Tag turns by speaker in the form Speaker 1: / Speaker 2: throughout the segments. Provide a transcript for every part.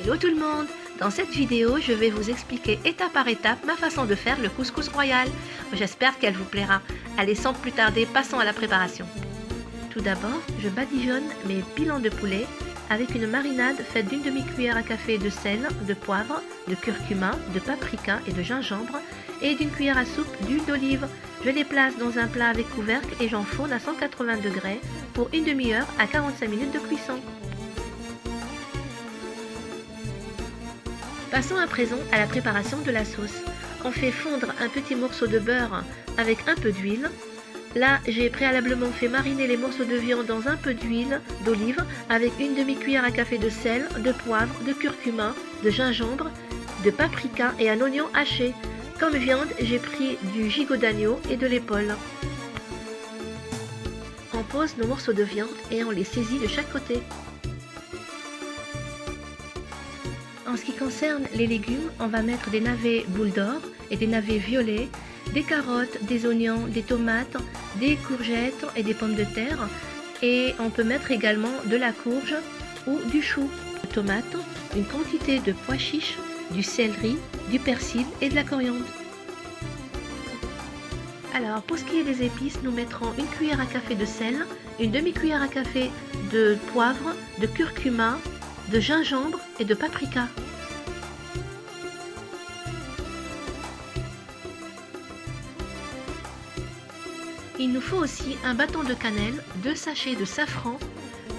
Speaker 1: Hello tout le monde! Dans cette vidéo, je vais vous expliquer étape par étape ma façon de faire le couscous royal. J'espère qu'elle vous plaira. Allez, sans plus tarder, passons à la préparation. Tout d'abord, je badigeonne mes pilons de poulet avec une marinade faite d'une demi-cuillère à café de sel, de poivre, de curcuma, de paprika et de gingembre et d'une cuillère à soupe d'huile d'olive. Je les place dans un plat avec couvercle et j'enfourne à 180 degrés pour une demi-heure à 45 minutes de cuisson. Passons à présent à la préparation de la sauce. On fait fondre un petit morceau de beurre avec un peu d'huile. Là, j'ai préalablement fait mariner les morceaux de viande dans un peu d'huile d'olive avec une demi-cuillère à café de sel, de poivre, de curcuma, de gingembre, de paprika et un oignon haché. Comme viande, j'ai pris du gigot d'agneau et de l'épaule. On pose nos morceaux de viande et on les saisit de chaque côté. En ce qui concerne les légumes, on va mettre des navets boules d'or et des navets violets, des carottes, des oignons, des tomates, des courgettes et des pommes de terre. Et on peut mettre également de la courge ou du chou, de tomates, une quantité de pois chiches, du céleri, du persil et de la coriandre. Alors pour ce qui est des épices, nous mettrons une cuillère à café de sel, une demi-cuillère à café de poivre, de curcuma, de gingembre et de paprika. Il nous faut aussi un bâton de cannelle, 2 sachets de safran,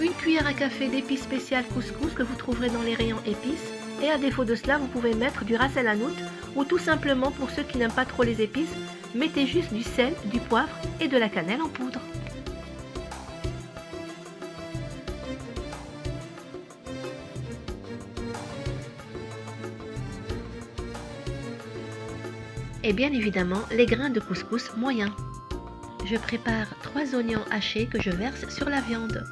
Speaker 1: une cuillère à café d'épices spéciales couscous que vous trouverez dans les rayons épices et à défaut de cela vous pouvez mettre du ras el hanout ou tout simplement pour ceux qui n'aiment pas trop les épices, mettez juste du sel, du poivre et de la cannelle en poudre. Et bien évidemment les grains de couscous moyens. Je prépare 3 oignons hachés que je verse sur la viande.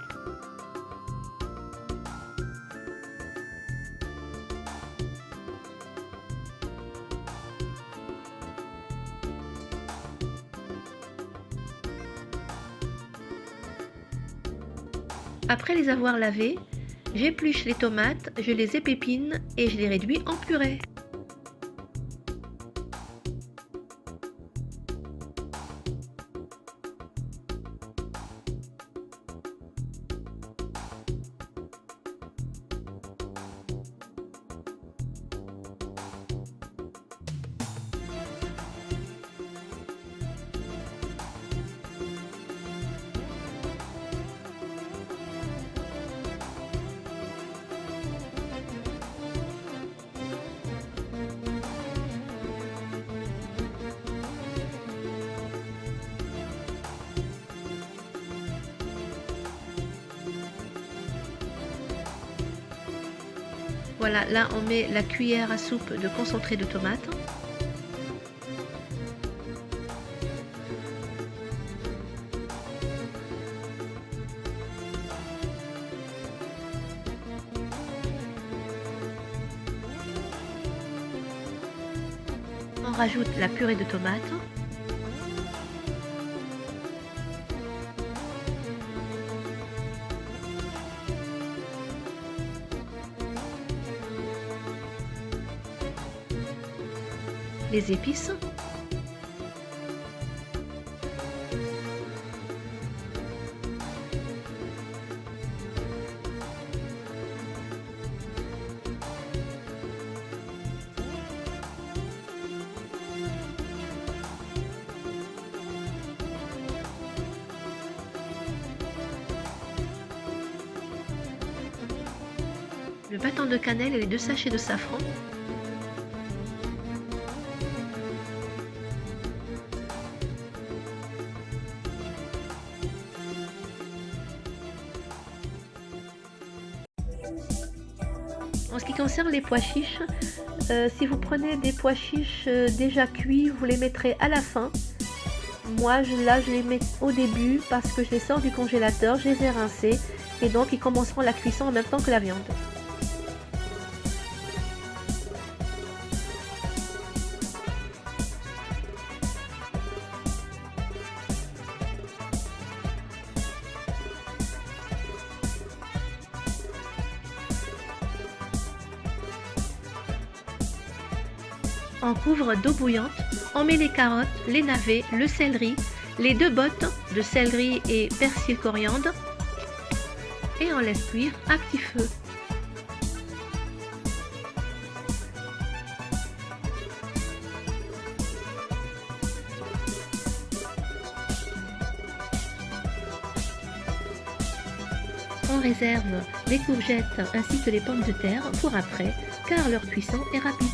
Speaker 1: Après les avoir lavés, j'épluche les tomates, je les épépine et je les réduis en purée. Voilà, là on met la cuillère à soupe de concentré de tomate. On rajoute la purée de tomates. Les épices, le bâton de cannelle et les 2 sachets de safran. En ce qui concerne les pois chiches, si vous prenez des pois chiches déjà cuits, vous les mettrez à la fin. Moi, là, je les mets au début parce que je les sors du congélateur, je les ai rincés et donc ils commenceront la cuisson en même temps que la viande. On couvre d'eau bouillante, on met les carottes, les navets, le céleri, les 2 bottes de céleri et persil coriandre et on laisse cuire à petit feu. On réserve les courgettes ainsi que les pommes de terre pour après, car leur cuisson est rapide.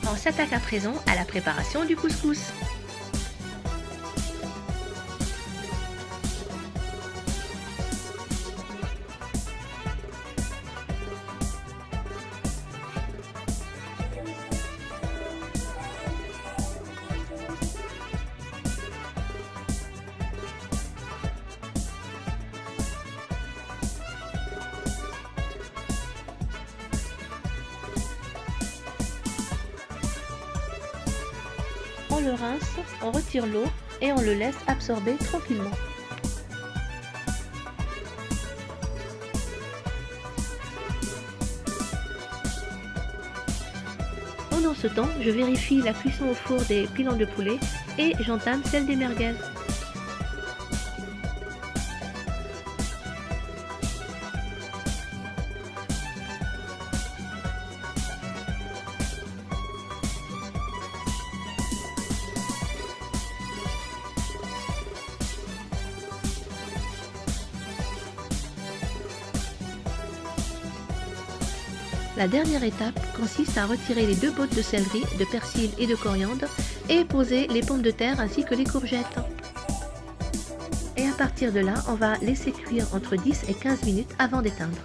Speaker 1: On s'attaque à présent à la préparation du couscous. On le rince, on retire l'eau et on le laisse absorber tranquillement. Pendant ce temps, je vérifie la cuisson au four des pilons de poulet et j'entame celle des merguez. La dernière étape consiste à retirer les 2 bottes de céleri, de persil et de coriandre et poser les pommes de terre ainsi que les courgettes. Et à partir de là, on va laisser cuire entre 10 et 15 minutes avant d'éteindre.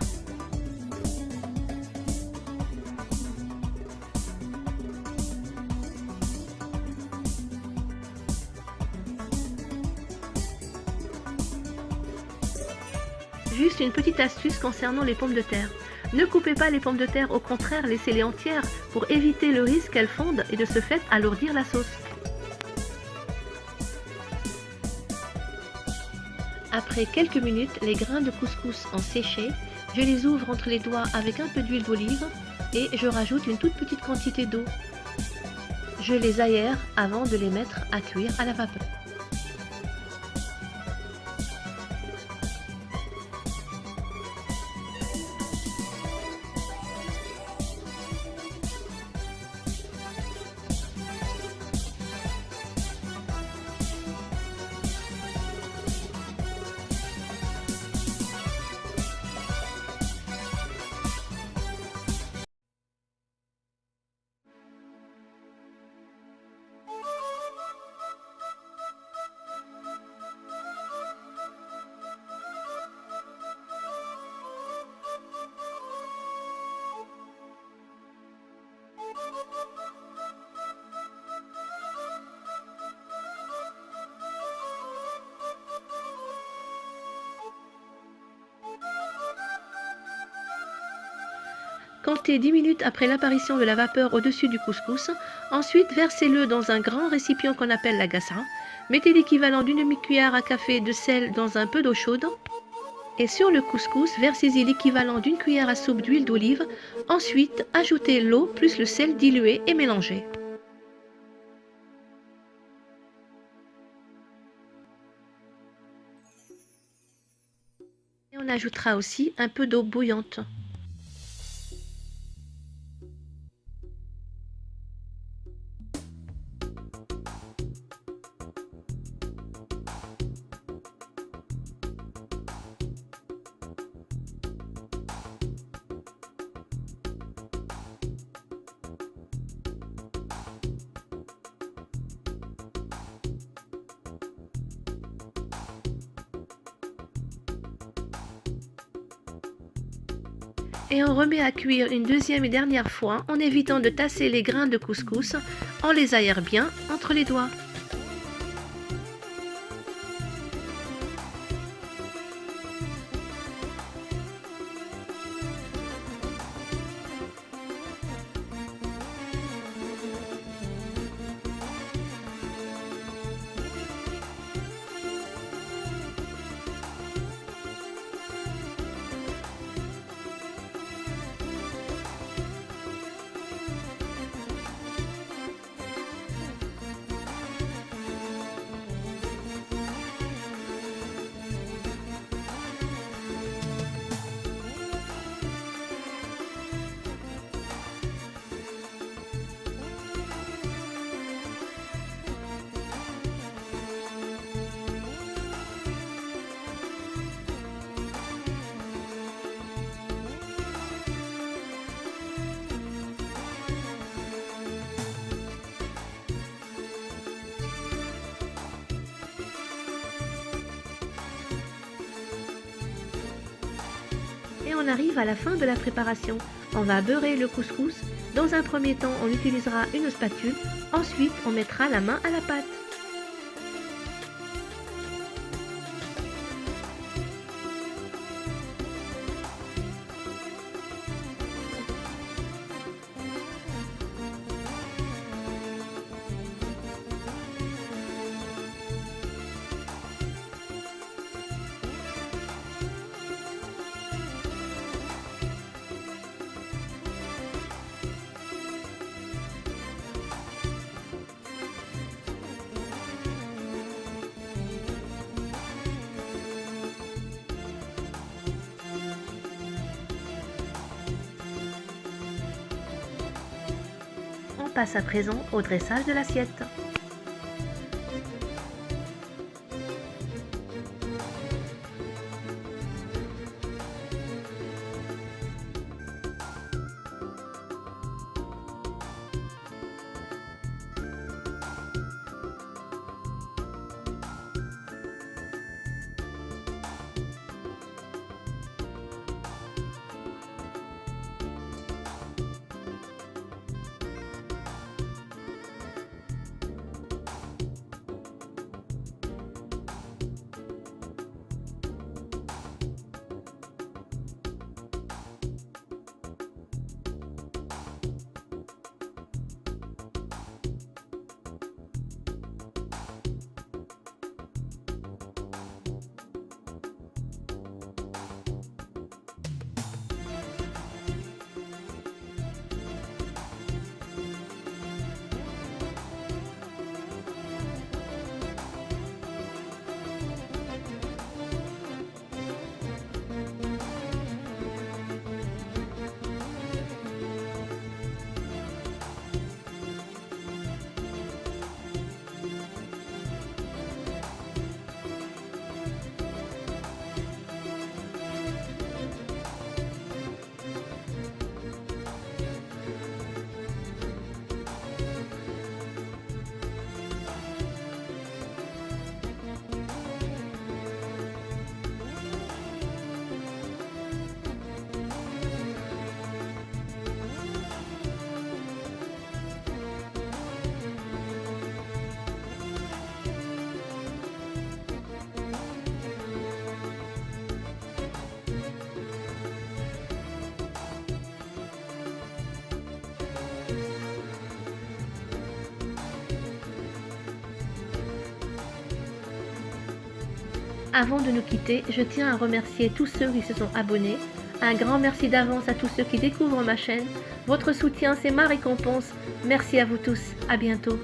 Speaker 1: Juste une petite astuce concernant les pommes de terre. Ne coupez pas les pommes de terre, au contraire, laissez-les entières pour éviter le risque qu'elles fondent et de ce fait alourdir la sauce. Après quelques minutes, les grains de couscous ont séché. Je les ouvre entre les doigts avec un peu d'huile d'olive et je rajoute une toute petite quantité d'eau. Je les aère avant de les mettre à cuire à la vapeur. Comptez 10 minutes après l'apparition de la vapeur au-dessus du couscous. Ensuite, versez-le dans un grand récipient qu'on appelle la gassa. Mettez l'équivalent d'une demi-cuillère à café de sel dans un peu d'eau chaude. Et sur le couscous, versez-y l'équivalent d'une cuillère à soupe d'huile d'olive. Ensuite, ajoutez l'eau plus le sel dilué et mélangez. Et on ajoutera aussi un peu d'eau bouillante. Et on remet à cuire une deuxième et dernière fois en évitant de tasser les grains de couscous. On les aère bien entre les doigts. on arrive à la fin de la préparation. On va beurrer le couscous. Dans un premier temps, on utilisera une spatule. Ensuite, on mettra la main à la pâte. On passe à présent au dressage de l'assiette. Avant de nous quitter, je tiens à remercier tous ceux qui se sont abonnés. Un grand merci d'avance à tous ceux qui découvrent ma chaîne. Votre soutien, c'est ma récompense. Merci à vous tous. À bientôt.